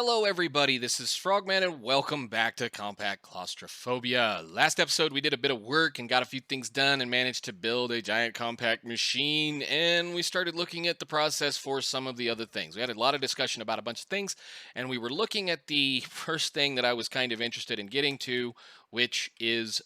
Hello, everybody. This is Frogman, and welcome back to Compact Claustrophobia. Last episode, we did a bit of work and got a few things done and managed to build a giant compact machine. And we started looking at the process for some of the other things. We had a lot of discussion about a bunch of things, and we were looking at the first thing that I was kind of interested in getting to, which is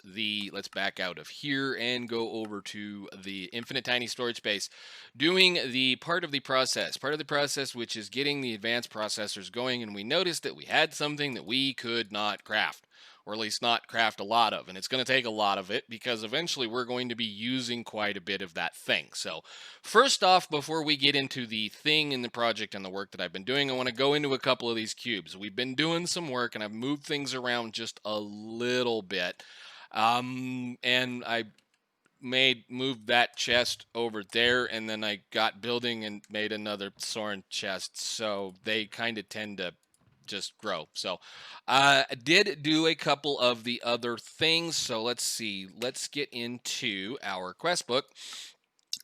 let's back out of here and go over to the infinite tiny storage space, doing the part of the process which is getting the advanced processors going. And we noticed that we had something that we could not craft, or at least not craft a lot of, and it's going to take a lot of it because eventually we're going to be using quite a bit of that thing. So first off, before we get into the thing in the project and the work that I've been doing, I want to go into a couple of these cubes. We've been doing some work and I've moved things around just a little bit, and I moved that chest over there, and then I got building and made another Soren chest, so they kind of tend to just grow. So I did do a couple of the other things. So let's see, let's get into our quest book.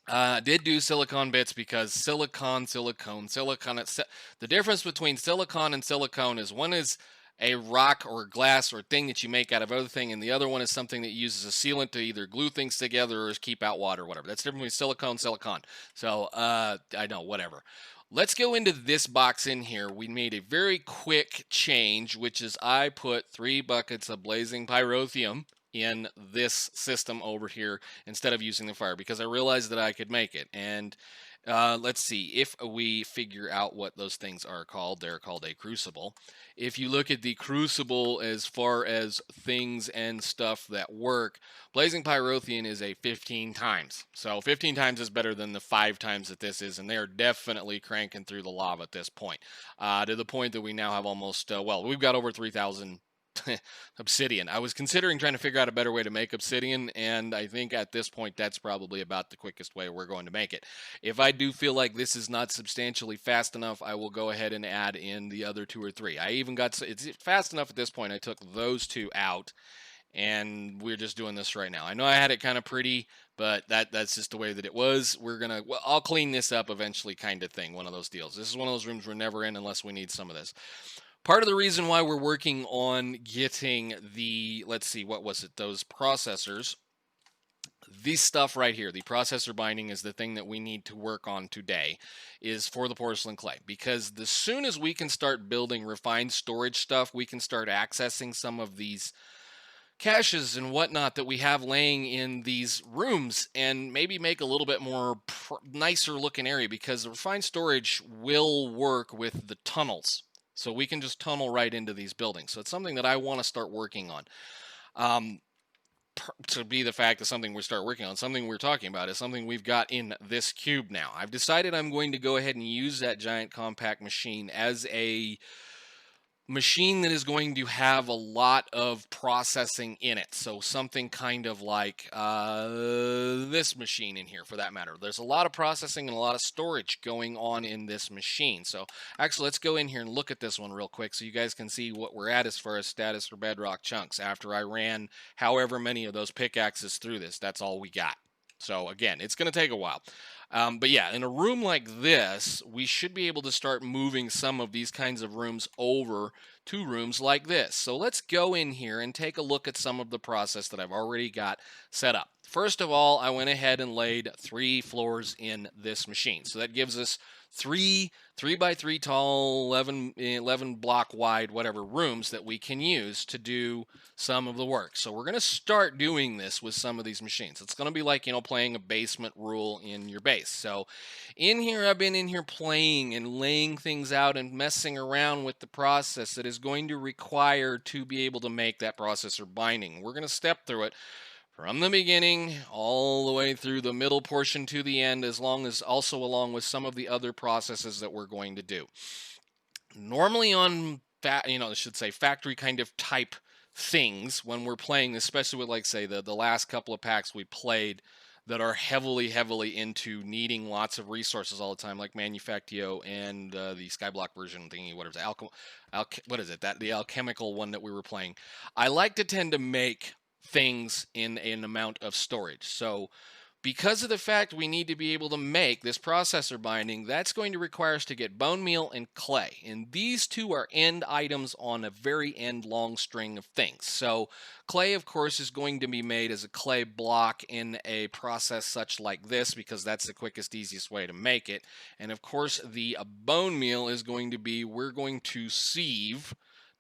Did do silicon bits because silicon. The difference between silicon and silicone is one is a rock or glass or thing that you make out of other thing, and the other one is something that uses a sealant to either glue things together or keep out water or whatever. That's the difference between silicon. So I know, whatever. Let's go into this box in here. We made a very quick change, which is I put 3 buckets of blazing pyrotheum in this system over here instead of using the fire, because I realized that I could make it. And let's see, if we figure out what those things are called, they're called a crucible. If you look at the crucible as far as things and stuff that work, blazing pyrotheum is a 15 times. So 15 times is better than the 5 times that this is, and they are definitely cranking through the lava at this point, to the point that we now have almost, well, we've got over 3,000 obsidian. I was considering trying to figure out a better way to make obsidian, and I think at this point that's probably about the quickest way we're going to make it. If I do feel like this is not substantially fast enough, I will go ahead and add in the other 2 or 3. I even got, it's fast enough at this point, I took those 2 out, and we're just doing this right now. I know I had it kind of pretty, but that's just the way that it was. Well, I'll clean this up eventually, kind of thing, one of those deals. This is one of those rooms we're never in unless we need some of this. Part of the reason why we're working on getting the, let's see, what was it, those processors, this stuff right here, the processor binding, is the thing that we need to work on today, is for the porcelain clay. Because as soon as we can start building refined storage stuff, we can start accessing some of these caches and whatnot that we have laying in these rooms, and maybe make a little bit more nicer looking area, because the refined storage will work with the tunnels. So we can just tunnel right into these buildings. So it's something that I want to start working on. To be the fact of something we start working on, something we're talking about is something we've got in this cube now. I've decided I'm going to go ahead and use that giant compact machine as a machine that is going to have a lot of processing in it. So something kind of like this machine in here, for that matter. There's a lot of processing and a lot of storage going on in this machine. So actually, let's go in here and look at this one real quick so you guys can see what we're at as far as status for bedrock chunks. After I ran however many of those pickaxes through this, that's all we got. So again, it's going to take a while. But yeah, in a room like this, we should be able to start moving some of these kinds of rooms over to rooms like this. So let's go in here and take a look at some of the process that I've already got set up. First of all, I went ahead and laid 3 floors in this machine. So that gives us 3 by 3 tall, 11 block wide, whatever, rooms that we can use to do some of the work. So we're going to start doing this with some of these machines. It's going to be like, playing a basement rule in your base. So in here, I've been in here playing and laying things out and messing around with the process that is going to require to be able to make that processor binding. We're going to step through it from the beginning all the way through the middle portion to the end, along with some of the other processes that we're going to do. Normally on I should say factory kind of type things, when we're playing, especially with, like, say, the last couple of packs we played that are heavily into needing lots of resources all the time, like Manufactio and the skyblock version thingy, whatever, what is it, the alchemical one that we were playing. I like to tend to make things in an amount of storage. So Because of the fact we need to be able to make this processor binding, that's going to require us to get bone meal and clay. And these two are end items on a very end long string of things. So clay, of course, is going to be made as a clay block in a process such like this, because that's the quickest, easiest way to make it. And of course, the bone meal is going to be, we're going to sieve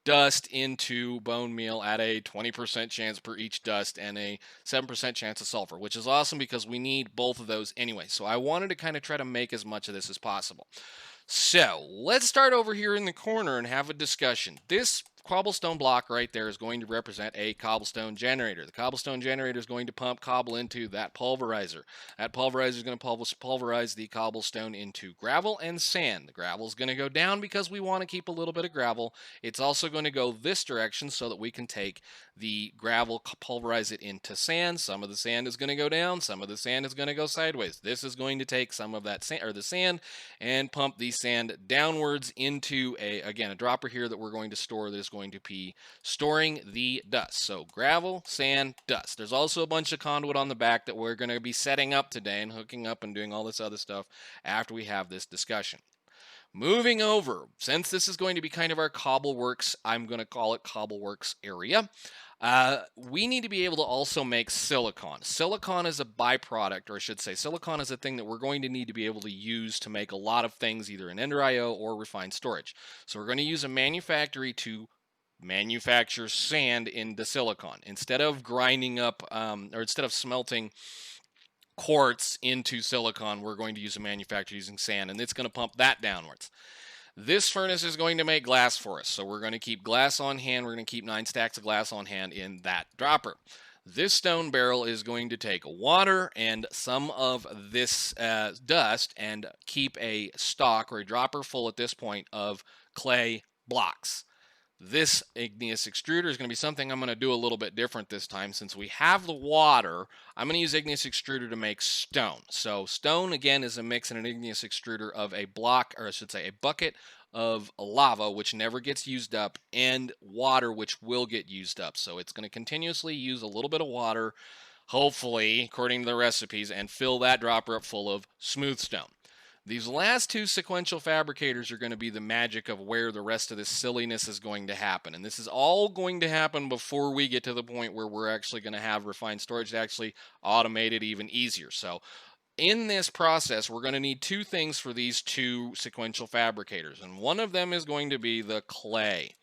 dust into bone meal at a 20% chance per each dust and a 7% chance of sulfur, which is awesome because we need both of those anyway. So I wanted to kind of try to make as much of this as possible. So let's start over here in the corner and have a discussion. This cobblestone block right there is going to represent a cobblestone generator. The cobblestone generator is going to pump cobble into that pulverizer. That pulverizer is going to pulverize the cobblestone into gravel and sand. The gravel is going to go down because we want to keep a little bit of gravel. It's also going to go this direction so that we can take the gravel, pulverize it into sand. Some of the sand is going to go down. Some of the sand is going to go sideways. This is going to take some of that sand, or the sand, and pump the sand downwards into a dropper here that we're going to store, that is going to be storing the dust. So gravel, sand, dust. There's also a bunch of conduit on the back that we're going to be setting up today and hooking up and doing all this other stuff after we have this discussion. Moving over, since this is going to be kind of our Cobbleworks, I'm going to call it Cobbleworks area. We need to be able to also make silicon. Silicon is a byproduct, or I should say, silicon is a thing that we're going to need to be able to use to make a lot of things, either in Ender IO or refined storage. So we're going to use a manufactory to manufacture sand into silicon. Instead of grinding up, or instead of smelting quartz into silicon, we're going to use a manufacturer using sand, and it's going to pump that downwards. This furnace is going to make glass for us, so we're going to keep glass on hand. We're going to keep 9 stacks of glass on hand in that dropper. This stone barrel is going to take water and some of this dust and keep a stock, or a dropper full at this point, of clay blocks. This igneous extruder is going to be something I'm going to do a little bit different this time. Since we have the water, I'm going to use igneous extruder to make stone. So stone, again, is a mix in an igneous extruder of a block, or I should say a bucket of lava, which never gets used up, and water, which will get used up. So it's going to continuously use a little bit of water, hopefully, according to the recipes, and fill that dropper up full of smooth stone. These last two sequential fabricators are going to be the magic of where the rest of this silliness is going to happen. And this is all going to happen before we get to the point where we're actually going to have refined storage to actually automate it even easier. So in this process, we're going to need two things for these two sequential fabricators. And one of them is going to be the clay,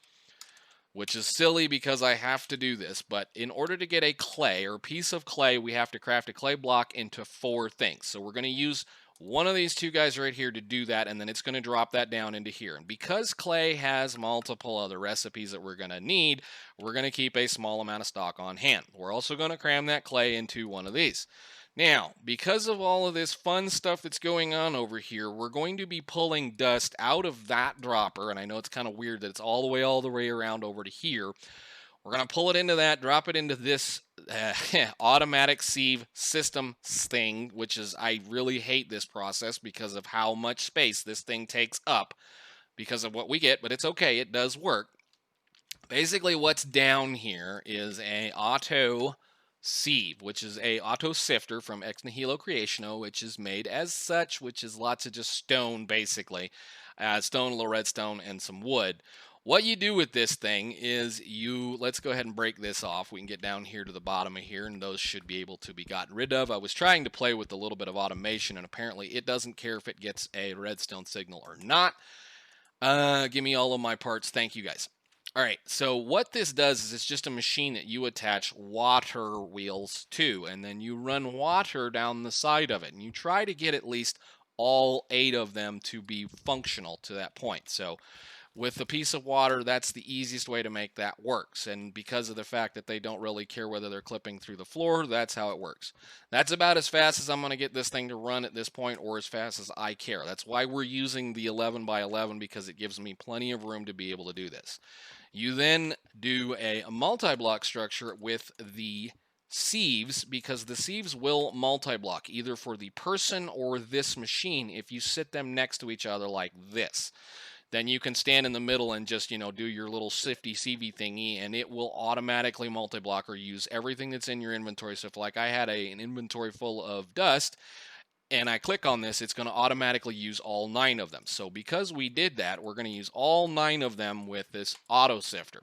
which is silly because I have to do this. But in order to get a clay, or a piece of clay, we have to craft a clay block into 4 things. So we're going to use one of these two guys right here to do that, and then it's going to drop that down into here. And because clay has multiple other recipes that we're going to need, we're going to keep a small amount of stock on hand. We're also going to cram that clay into one of these. Now, because of all of this fun stuff that's going on over here, we're going to be pulling dust out of that dropper, and I know it's kind of weird that it's all the way around over to here. We're going to pull it into that, drop it into this automatic sieve system thing, which is, I really hate this process because of how much space this thing takes up because of what we get, but it's okay, it does work. Basically, what's down here is a auto sieve, which is a auto sifter from Ex Nihilo Creationo, which is made as such, which is lots of just stone, basically. Stone, a little redstone, and some wood. What you do with this thing is let's go ahead and break this off. We can get down here to the bottom of here, and those should be able to be gotten rid of. I was trying to play with a little bit of automation, and apparently it doesn't care if it gets a redstone signal or not. Give me all of my parts. Thank you, guys. All right, so what this does is it's just a machine that you attach water wheels to, and then you run water down the side of it, and you try to get at least all 8 of them to be functional to that point. So with a piece of water, that's the easiest way to make that works. And because of the fact that they don't really care whether they're clipping through the floor, that's how it works. That's about as fast as I'm going to get this thing to run at this point, or as fast as I care. That's why we're using the 11 by 11, because it gives me plenty of room to be able to do this. You then do a multi-block structure with the sieves, because the sieves will multi-block either for the person or this machine if you sit them next to each other like this. then you can stand in the middle and just, do your little sifty CV thingy, and it will automatically multi-block or use everything that's in your inventory. So if like I had an inventory full of dust and I click on this, it's going to automatically use all 9 of them. So because we did that, we're going to use all 9 of them with this auto sifter.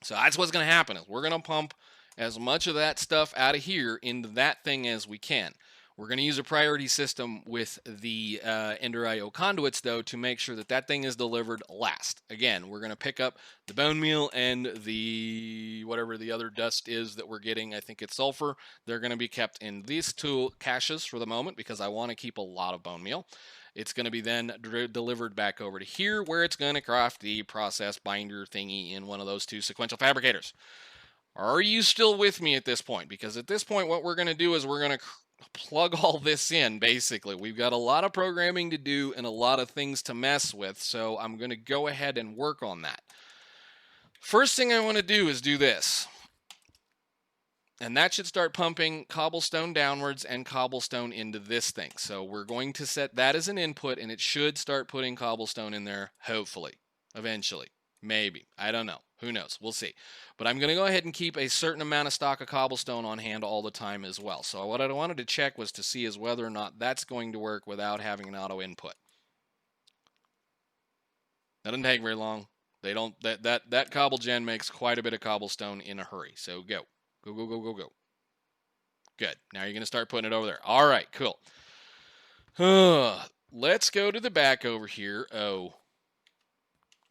So that's what's going to happen is we're going to pump as much of that stuff out of here into that thing as we can. We're going to use a priority system with the Ender IO conduits, though, to make sure that that thing is delivered last. Again, we're going to pick up the bone meal and the whatever the other dust is that we're getting. I think it's sulfur. They're going to be kept in these 2 caches for the moment because I want to keep a lot of bone meal. It's going to be then delivered back over to here where it's going to craft the process binder thingy in one of those 2 sequential fabricators. Are you still with me at this point? Because at this point, what we're going to do is we're going to plug all this in, basically. We've got a lot of programming to do and a lot of things to mess with, so I'm going to go ahead and work on that. First thing I want to do is do this. And that should start pumping cobblestone downwards and cobblestone into this thing. So we're going to set that as an input, and it should start putting cobblestone in there, hopefully, eventually. Maybe. I don't know. Who knows? We'll see. But I'm going to go ahead and keep a certain amount of stock of cobblestone on hand all the time as well. So what I wanted to check was to see is whether or not that's going to work without having an auto input. That doesn't take very long. They don't. That cobble gen makes quite a bit of cobblestone in a hurry. So go. Go, go, go, go, go. Good. Now you're going to start putting it over there. All right, cool. Let's go to the back over here. Oh,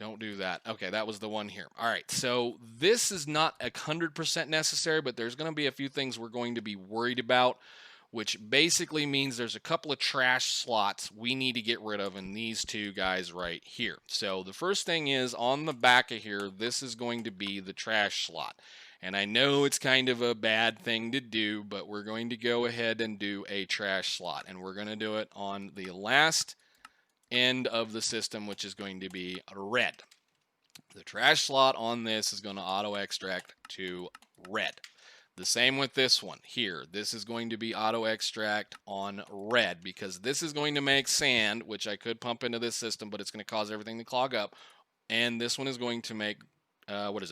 don't do that. Okay, that was the one here. All right, so this is not 100% necessary, but there's going to be a few things we're going to be worried about, which basically means there's a couple of trash slots we need to get rid of in these 2 guys right here. So the first thing is on the back of here, this is going to be the trash slot. And I know it's kind of a bad thing to do, but we're going to go ahead and do a trash slot. And we're going to do it on the last end of the system, which is going to be red. The trash slot on this is going to auto extract to red. The same with this one here. This is going to be auto extract on red because this is going to make sand, which I could pump into this system, but it's going to cause everything to clog up. And this one is going to make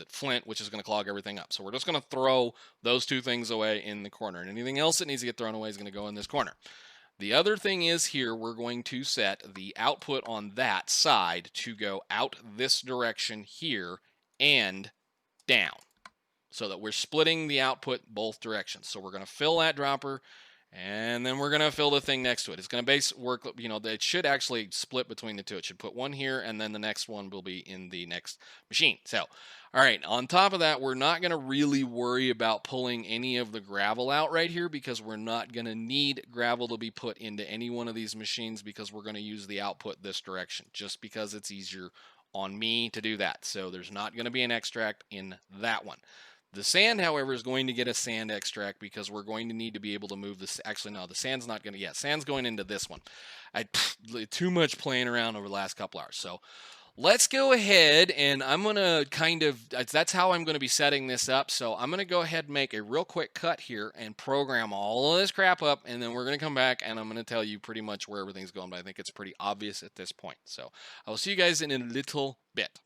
flint, which is going to clog everything up. So we're just going to throw those 2 things away in the corner. And anything else that needs to get thrown away is going to go in this corner. The other thing is here, we're going to set the output on that side to go out this direction here and down so that we're splitting the output both directions. So we're going to fill that dropper and then we're going to fill the thing next to it. It's going to work, it should actually split between the 2. It should put one here and then the next one will be in the next machine. So, all right, on top of that, we're not going to really worry about pulling any of the gravel out right here because we're not going to need gravel to be put into any one of these machines because we're going to use the output this direction just because it's easier on me to do that. So there's not going to be an extract in that one. The sand, however, is going to get a sand extract because we're going to need to be able to move this. Actually, no, the sand's not going to. Yeah, sand's going into this one. Too much playing around over the last couple hours. So let's go ahead and I'm going to that's how I'm going to be setting this up. So I'm going to go ahead and make a real quick cut here and program all of this crap up. And then we're going to come back and I'm going to tell you pretty much where everything's going. But I think it's pretty obvious at this point. So I will see you guys in a little bit.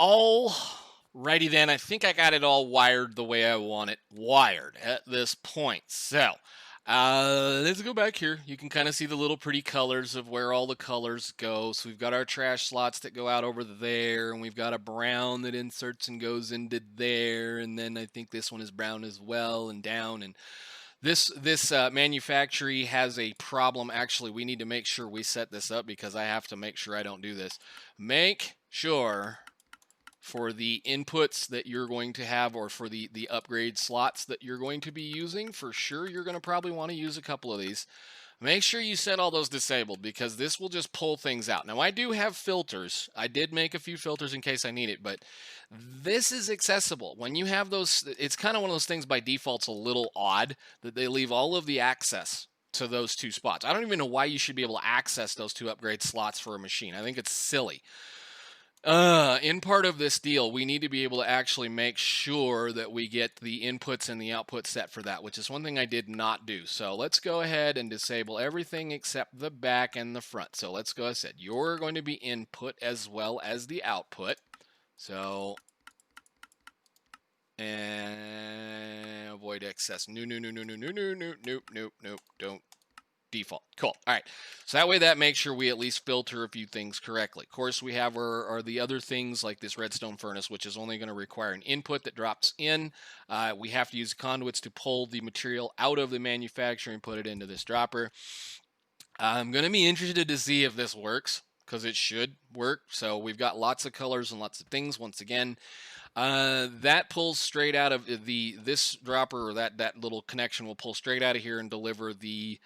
Alrighty then, I think I got it all wired the way I want it wired at this point. So, let's go back here. You can kind of see the little pretty colors of where all the colors go. So we've got our trash slots that go out over there, and we've got a brown that inserts and goes into there, and then I think this one is brown as well and down. And this manufacturer has a problem. Actually, we need to make sure we set this up because I have to make sure I don't do this. Make sure for the inputs that you're going to have or for the upgrade slots that you're going to be using, for sure you're going to probably want to use a couple of these. Make sure you set all those disabled because this will just pull things out. Now, I do have filters. I did make a few filters in case I need it, but this is accessible. When you have those, it's kind of one of those things by default's a little odd that they leave all of the access to those 2 spots. I don't even know why you should be able to access those 2 upgrade slots for a machine. I think it's silly. In part of this deal, we need to be able to actually make sure that we get the inputs and the outputs set for that, which is one thing I did not do. So let's go ahead and disable everything except the back and the front. So let's go ahead. You're going to be input as well as the output. So, and avoid excess. No, no, no, no, no, no, no, no, nope, nope, nope, don't. Default. Cool. All right. So that way that makes sure we at least filter a few things correctly. Of course, we have our the other things like this redstone furnace, which is only going to require an input that drops in. We have to use conduits to pull the material out of the manufacturer and put it into this dropper. I'm going to be interested to see if this works because it should work. So we've got lots of colors and lots of things. Once again, that pulls straight out of this dropper, or that little connection will pull straight out of here and deliver the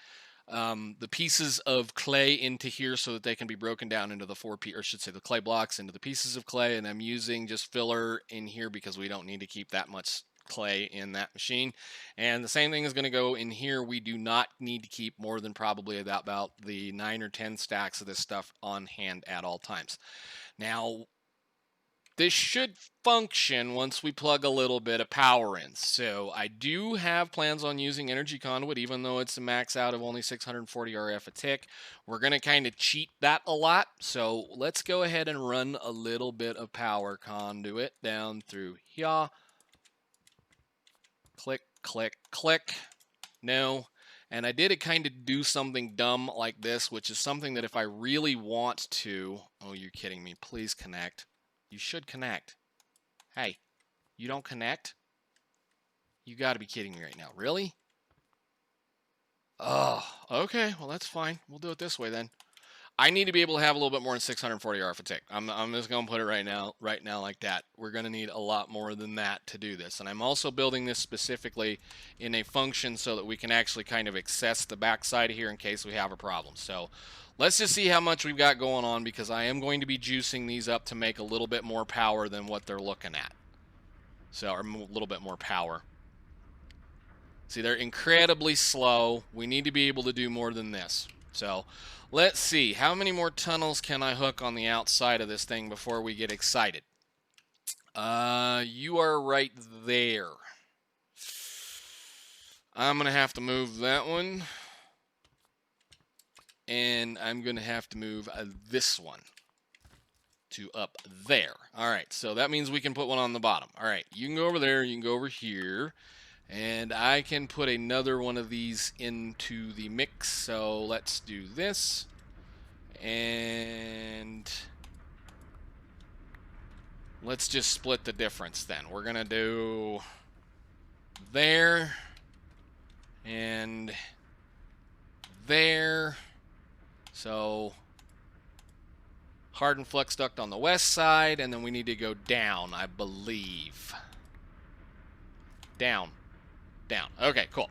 pieces of clay into here so that they can be broken down into the or I should say the clay blocks into the pieces of clay. And I'm using just filler in here because we don't need to keep that much clay in that machine. And the same thing is going to go in here. We do not need to keep more than probably about the 9 or 10 stacks of this stuff on hand at all times. Now, this should function once we plug a little bit of power in. So I do have plans on using energy conduit, even though it's a max out of only 640 RF a tick. We're going to kind of cheat that a lot. So let's go ahead and run a little bit of power conduit down through here. Click, click, click. No. And I did kind of do something dumb like this, which is something that if I really want to... Oh, you're kidding me. Please connect. You should connect. Hey, you don't connect? You got to be kidding me right now. Really? Oh, okay. Well, that's fine. We'll do it this way then. I need to be able to have a little bit more than 640 RF a tick. I'm just going to put it right now like that. We're going to need a lot more than that to do this. And I'm also building this specifically in a function so that we can actually kind of access the backside of here in case we have a problem. So let's just see how much we've got going on, because I am going to be juicing these up to make a little bit more power than what they're looking at. So, or a little bit more power. See, they're incredibly slow. We need to be able to do more than this. So let's see. How many more tunnels can I hook on the outside of this thing before we get excited? You are right there. I'm going to have to move that one. And I'm going to have to move this one to up there. All right, so that means we can put one on the bottom. All right, you can go over there. You can go over here. And I can put another one of these into the mix. So let's do this. And let's just split the difference then. We're going to do there and there. So hardened flex duct on the west side, and then we need to go down, I believe. Down. Down. Okay, cool.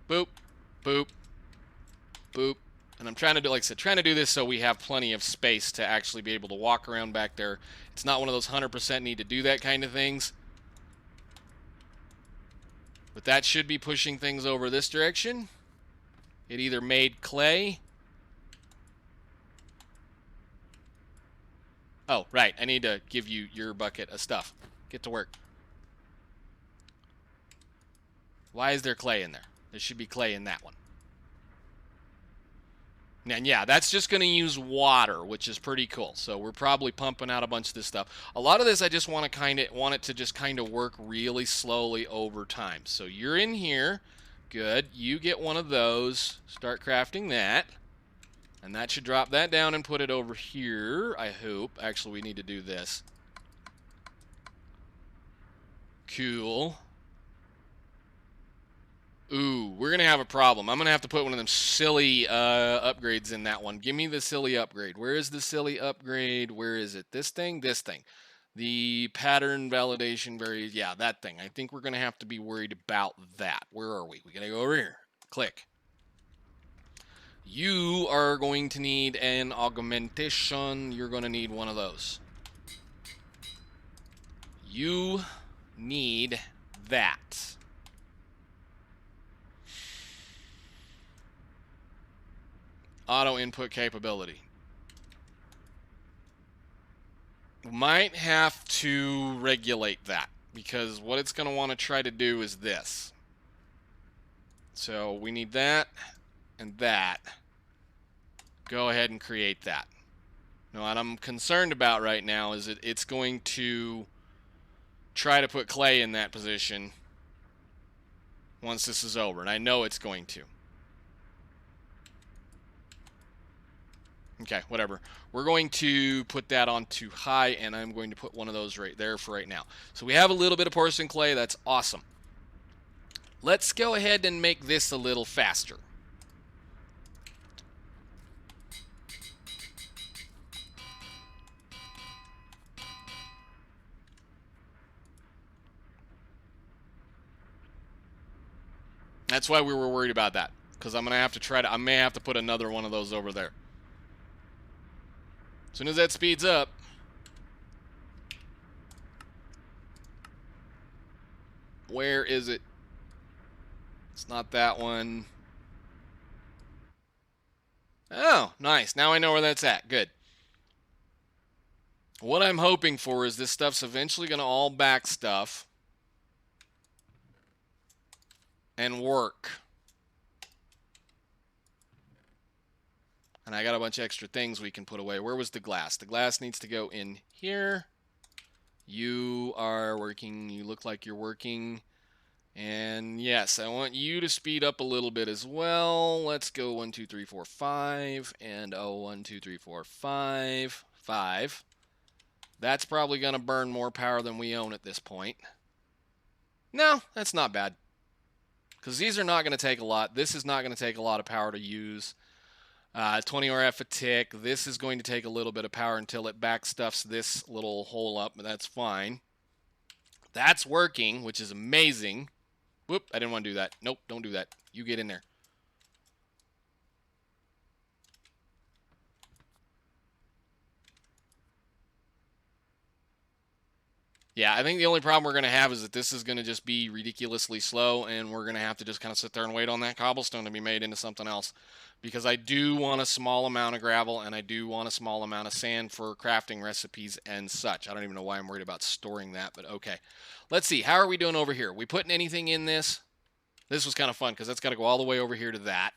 Boop, boop, boop. And I'm trying to do, like I said, trying to do this so we have plenty of space to actually be able to walk around back there. It's not one of those 100% need to do that kind of things. But that should be pushing things over this direction. It either made clay. Oh, right. I need to give you your bucket of stuff. Get to work. Why is there clay in there? There should be clay in that one. And yeah, that's just going to use water, which is pretty cool. So we're probably pumping out a bunch of this stuff. A lot of this I just want it to just kind of work really slowly over time. So you're in here. Good. You get one of those. Start crafting that. And that should drop that down and put it over here, I hope. Actually, we need to do this. Cool. Ooh, we're going to have a problem. I'm going to have to put one of them silly upgrades in that one. Give me the silly upgrade. Where is the silly upgrade? Where is it? This thing? This thing. The pattern validation yeah, that thing. I think we're going to have to be worried about that. Where are we? We got to go over here. Click. You are going to need an augmentation. You're going to need one of those. You need that. Auto input capability. Might have to regulate that, because what it's going to want to try to do is this. So we need that and that. Go ahead and create that. Now, what I'm concerned about right now is that it's going to try to put clay in that position once this is over, and I know it's going to. Okay, whatever. We're going to put that onto high, and I'm going to put one of those right there for right now. So we have a little bit of porcelain clay. That's awesome. Let's go ahead and make this a little faster. That's why we were worried about that, because I'm going to have to try to, I may have to put another one of those over there. As soon as that speeds up, where is it? It's not that one. Oh, nice. Now I know where that's at. Good. What I'm hoping for is this stuff's eventually going to all back stuff and work. And I got a bunch of extra things we can put away. Where was the glass? The glass needs to go in here. You are working. You look like you're working. And yes, I want you to speed up a little bit as well. Let's go 1, 2, 3, 4, 5. And 1, 2, 3, 4, 5. 5. That's probably going to burn more power than we own at this point. No, that's not bad. Because these are not going to take a lot. This is not going to take a lot of power to use. 20 RF a tick. This is going to take a little bit of power until it backstuffs this little hole up, but that's fine. That's working, which is amazing. Whoop, I didn't want to do that. Nope, don't do that. You get in there. Yeah, I think the only problem we're going to have is that this is going to just be ridiculously slow, and we're going to have to just kind of sit there and wait on that cobblestone to be made into something else. Because I do want a small amount of gravel, and I do want a small amount of sand for crafting recipes and such. I don't even know why I'm worried about storing that, but okay. Let's see, how are we doing over here? We putting anything in this? This was kind of fun, because that's got to go all the way over here to that.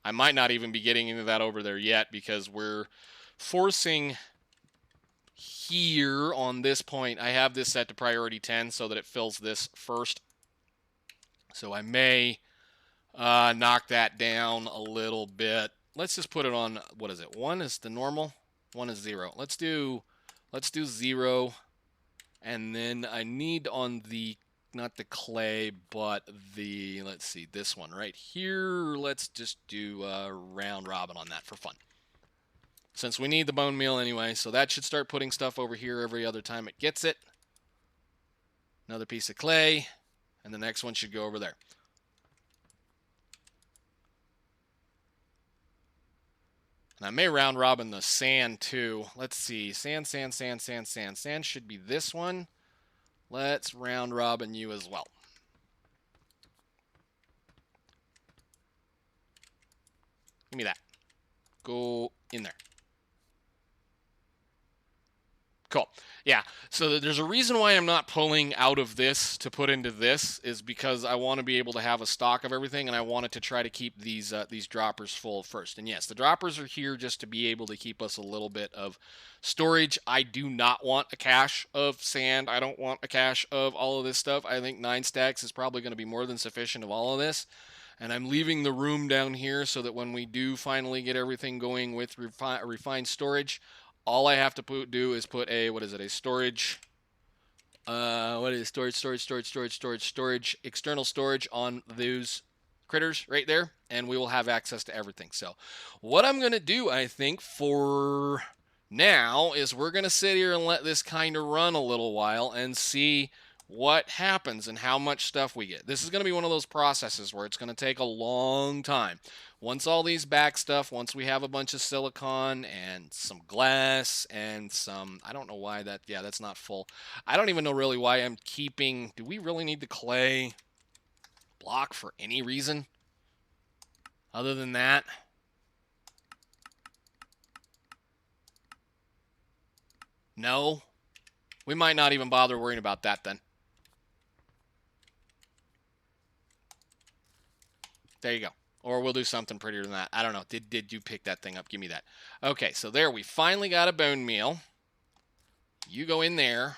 I might not even be getting into that over there yet, because we're forcing here on this point. I have this set to priority 10 so that it fills this first. So I may knock that down a little bit. Let's just put it on, what is it? 1 is the normal, 1 is 0. Let's do 0. And then I need on the, not the clay, but the, let's see, this one right here. Let's just do a round robin on that for fun. Since we need the bone meal anyway, so that should start putting stuff over here every other time it gets it. Another piece of clay, and the next one should go over there. And I may round robin the sand too. Let's see, sand. Sand should be this one. Let's round robin you as well. Give me that. Go in there. Cool. Yeah, so there's a reason why I'm not pulling out of this to put into this, is because I want to be able to have a stock of everything, and I wanted to try to keep these droppers full first. And yes, the droppers are here just to be able to keep us a little bit of storage. I do not want a cache of sand. I don't want a cache of all of this stuff. I think 9 stacks is probably going to be more than sufficient of all of this. And I'm leaving the room down here so that when we do finally get everything going with refined storage, all I have to do is put a, a storage, storage, external storage on those critters right there, and we will have access to everything. So what I'm going to do, I think, for now is we're going to sit here and let this kind of run a little while and see what happens and how much stuff we get. This is going to be one of those processes where it's going to take a long time. Once all these back stuff, once we have a bunch of silicon and some glass and some, I don't know why that, yeah, that's not full. I don't even know really why I'm keeping, do we really need the clay block for any reason other than that? No, we might not even bother worrying about that then. There you go. Or we'll do something prettier than that. I don't know. Did you pick that thing up? Give me that. Okay, so there, we finally got a bone meal. You go in there.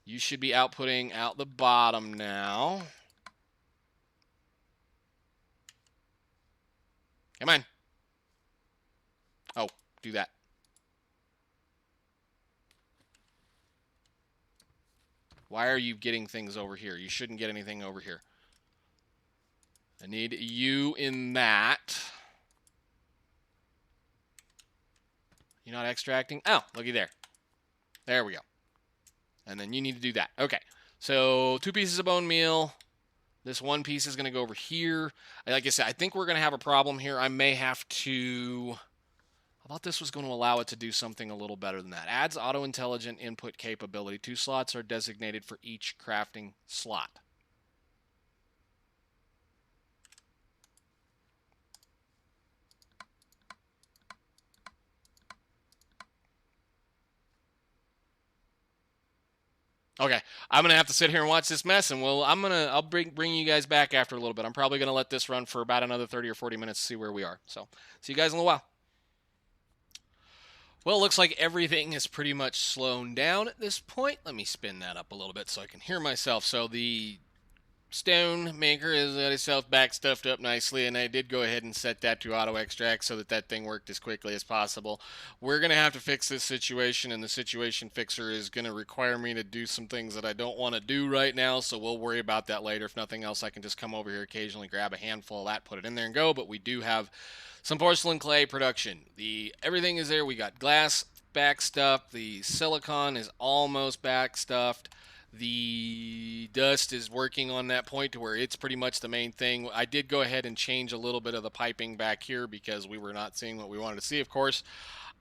You should be outputting out the bottom now. Come on. Oh, do that. Why are you getting things over here? You shouldn't get anything over here. I need you in that. You're not extracting? Oh, looky there. There we go. And then you need to do that. Okay. So 2 pieces of bone meal. This 1 piece is going to go over here. Like I said, I think we're going to have a problem here. I may have to... I thought this was going to allow it to do something a little better than that. Adds auto-intelligent input capability. 2 slots are designated for each crafting slot. Okay, I'm gonna have to sit here and watch this mess, and I'll bring you guys back after a little bit. I'm probably gonna let this run for about another 30 or 40 minutes to see where we are. So, see you guys in a while. Well, it looks like everything is pretty much slowed down at this point. Let me spin that up a little bit so I can hear myself. So the stone maker has got itself back stuffed up nicely, and I did go ahead and set that to auto extract so that that thing worked as quickly as possible. We're going to have to fix this situation, and the situation fixer is going to require me to do some things that I don't want to do right now, so we'll worry about that later. If nothing else, I can just come over here occasionally, grab a handful of that, put it in there and go, but we do have some porcelain clay production. Everything is there. We got glass back stuffed. The silicon is almost back stuffed. The dust is working on that point to where it's pretty much the main thing. I did go ahead and change a little bit of the piping back here because we were not seeing what we wanted to see, of course.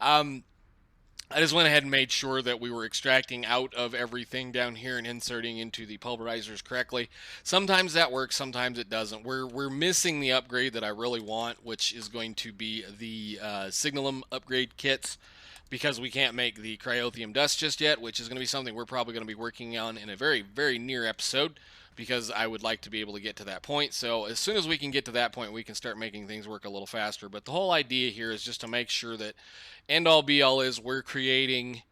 I just went ahead and made sure that we were extracting out of everything down here and inserting into the pulverizers correctly. Sometimes that works, sometimes it doesn't. We're missing the upgrade that I really want, which is going to be the Signalum upgrade kits, because we can't make the cryothium dust just yet, which is going to be something we're probably going to be working on in a very, very near episode, because I would like to be able to get to that point. So as soon as we can get to that point, we can start making things work a little faster. But the whole idea here is just to make sure that end all be all is we're creating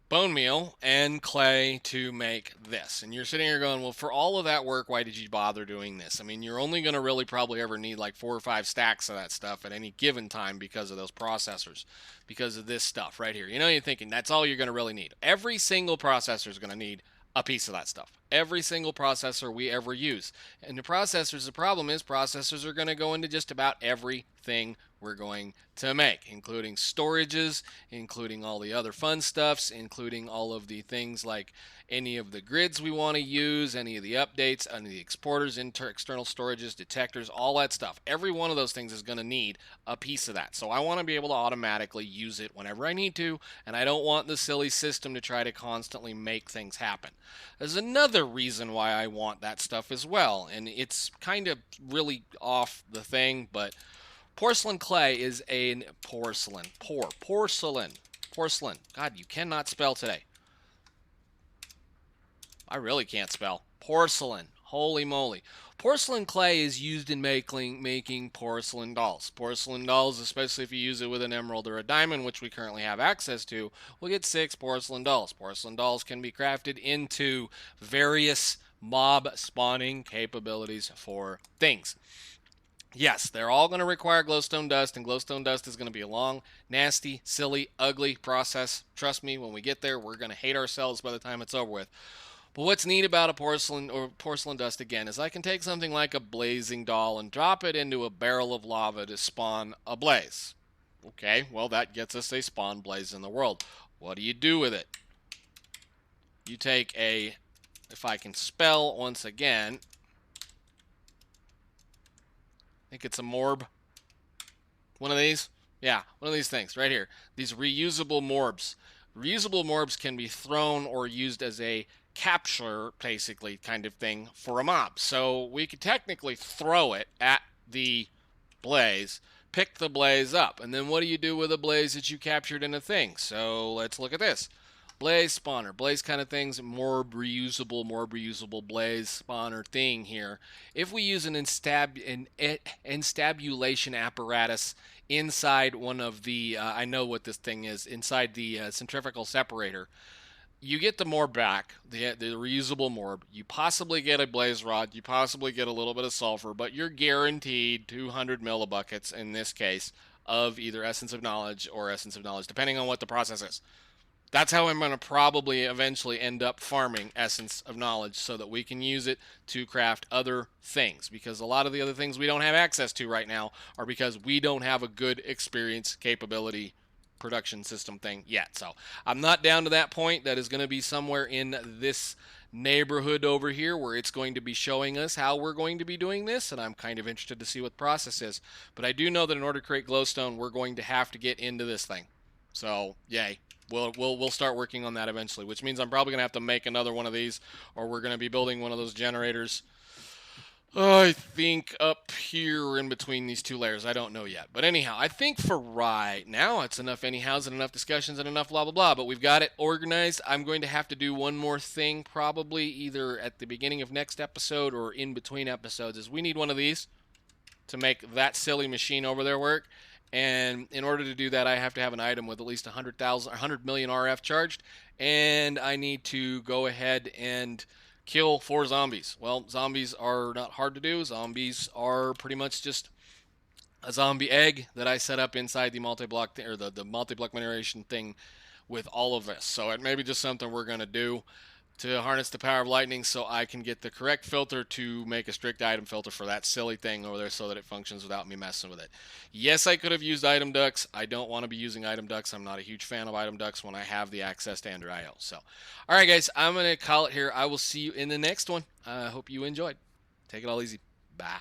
bone meal and clay to make this. And you're sitting here going, well, for all of that work, why did you bother doing this? I mean, you're only going to really probably ever need like 4 or 5 stacks of that stuff at any given time because of those processors, because of this stuff right here. You know, you're thinking that's all you're going to really need. Every single processor is going to need a piece of that stuff. Every single processor we ever use. And the problem is processors are going to go into just about everything we're going to make, including storages, including all the other fun stuffs, including all of the things like any of the grids we want to use, any of the updates, any of the exporters, external storages, detectors, all that stuff. Every one of those things is going to need a piece of that. So I want to be able to automatically use it whenever I need to, and I don't want the silly system to try to constantly make things happen. There's another reason why I want that stuff as well, and it's kind of really off the thing, but porcelain clay is a porcelain. God, you cannot spell today. I really can't spell. Porcelain. Holy moly. Porcelain clay is used in making porcelain dolls. Porcelain dolls, especially if you use it with an emerald or a diamond, which we currently have access to, will get 6 porcelain dolls. Porcelain dolls can be crafted into various mob spawning capabilities for things. Yes, they're all going to require glowstone dust, and glowstone dust is going to be a long, nasty, silly, ugly process. Trust me, when we get there, we're going to hate ourselves by the time it's over with. But what's neat about a porcelain dust again is I can take something like a blazing doll and drop it into a barrel of lava to spawn a blaze. Okay, well that gets us a spawn blaze in the world. What do you do with it? You take if I can spell once again, I think it's a morb. One of these? Yeah, one of these things right here. These reusable morbs. Reusable morbs can be thrown or used as a capture, basically, kind of thing for a mob. So we could technically throw it at the blaze, pick the blaze up. And then what do you do with a blaze that you captured in a thing? So let's look at this. Blaze spawner, blaze kind of things, more reusable blaze spawner thing here. If we use an instabulation apparatus inside one of the, I know what this thing is, inside the centrifugal separator, you get the morb back, the reusable morb. You possibly get a blaze rod. You possibly get a little bit of sulfur, but you're guaranteed 200 millibuckets in this case of either essence of knowledge or essence of knowledge, depending on what the process is. That's how I'm going to probably eventually end up farming essence of knowledge so that we can use it to craft other things, because a lot of the other things we don't have access to right now are because we don't have a good experience capability production system thing yet. So I'm not down to that point. That is going to be somewhere in this neighborhood over here where it's going to be showing us how we're going to be doing this, and I'm kind of interested to see what the process is. But I do know that in order to create glowstone, we're going to have to get into this thing. So yay. We'll start working on that eventually, which means I'm probably gonna have to make another one of these, or we're gonna be building one of those generators. I think up here in between these two layers. I don't know yet, but anyhow, I think for right now it's enough anyhows and enough discussions and enough blah blah blah. But we've got it organized. I'm going to have to do one more thing, probably either at the beginning of next episode or in between episodes. Is we need one of these to make that silly machine over there work. And in order to do that, I have to have an item with at least 100 million RF charged, and I need to go ahead and kill 4 zombies. Well, zombies are not hard to do. Zombies are pretty much just a zombie egg that I set up inside the multi-block or the multi-block mineration thing with all of this. So it may be just something we're gonna do to harness the power of lightning so I can get the correct filter to make a strict item filter for that silly thing over there so that it functions without me messing with it. Yes, I could have used item ducks. I don't want to be using item ducks. I'm not a huge fan of item ducks when I have the access to Android IO. So, all right, guys, I'm going to call it here. I will see you in the next one. I hope you enjoyed. Take it all easy. Bye.